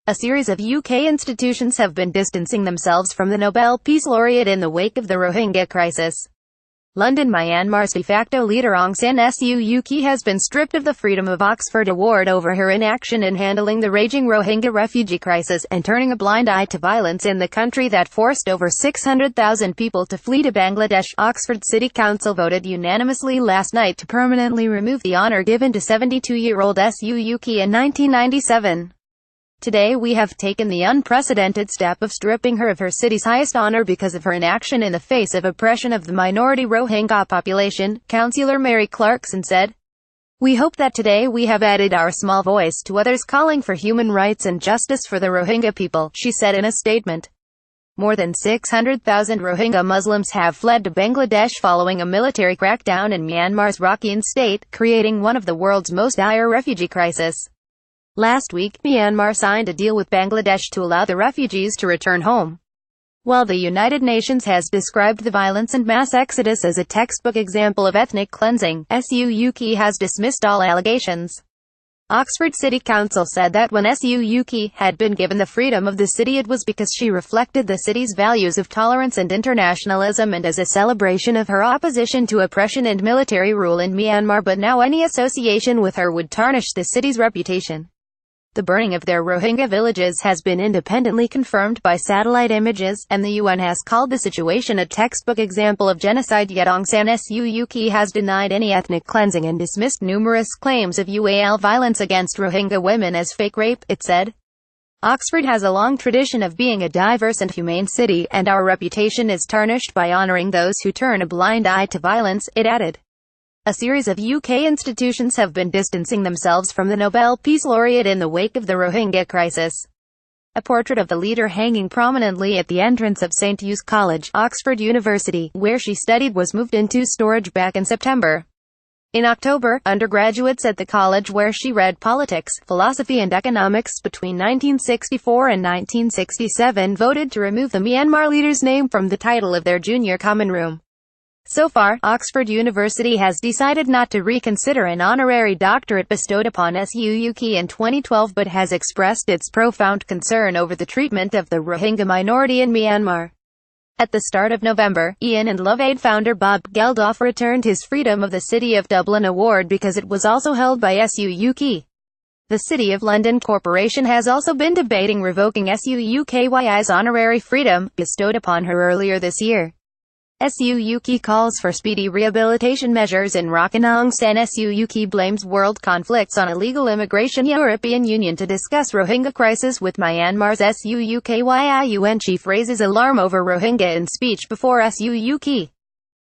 A series of UK institutions have been distancing themselves from the Nobel Peace laureate in the wake of the Rohingya crisis. London. Myanmar's de facto leader Aung San Suu Kyi has been stripped of the Freedom of Oxford Award over her inaction in handling the raging Rohingya refugee crisis and turning a blind eye to violence in the country that forced over 600,000 people to flee to Bangladesh. Oxford City Council voted unanimously last night to permanently remove the honour given to 72-year-old Suu Kyi in 1997. Today we have taken the unprecedented step of stripping her of her city's highest honor because of her inaction in the face of oppression of the minority Rohingya population, Councillor Mary Clarkson said. We hope that today we have added our small voice to others calling for human rights and justice for the Rohingya people, she said in a statement. More than 600,000 Rohingya Muslims have fled to Bangladesh following a military crackdown in Myanmar's Rakhine state, creating one of the world's most dire refugee crises. Last week, Myanmar signed a deal with Bangladesh to allow the refugees to return home. While the United Nations has described the violence and mass exodus as a textbook example of ethnic cleansing, Suu Kyi has dismissed all allegations. Oxford City Council said that when Suu Kyi had been given the freedom of the city it was because she reflected the city's values of tolerance and internationalism and as a celebration of her opposition to oppression and military rule in Myanmar, but now any association with her would tarnish the city's reputation. The burning of their Rohingya villages has been independently confirmed by satellite images, and the UN has called the situation a textbook example of genocide, yet Aung San Suu Kyi has denied any ethnic cleansing and dismissed numerous claims of UAL violence against Rohingya women as fake rape, it said. Oxford has a long tradition of being a diverse and humane city, and our reputation is tarnished by honouring those who turn a blind eye to violence, it added. A series of UK institutions have been distancing themselves from the Nobel Peace laureate in the wake of the Rohingya crisis. A portrait of the leader hanging prominently at the entrance of St. Hugh's College, Oxford University, where she studied, was moved into storage back in September. In October, undergraduates at the college where she read politics, philosophy and economics between 1964 and 1967 voted to remove the Myanmar leader's name from the title of their junior common room. So far, Oxford University has decided not to reconsider an honorary doctorate bestowed upon Suu Kyi in 2012 but has expressed its profound concern over the treatment of the Rohingya minority in Myanmar. At the start of November, Ian and Love Aid founder Bob Geldof returned his Freedom of the City of Dublin award because it was also held by Suu Kyi. The City of London Corporation has also been debating revoking Suu Kyi's honorary freedom, bestowed upon her earlier this year. Suu Kyi calls for speedy rehabilitation measures in Rakhine. Aung San Suu Kyi blames world conflicts on illegal immigration. European Union to discuss Rohingya crisis with Myanmar's Suu Kyi. UN chief raises alarm over Rohingya in speech before Suu Kyi.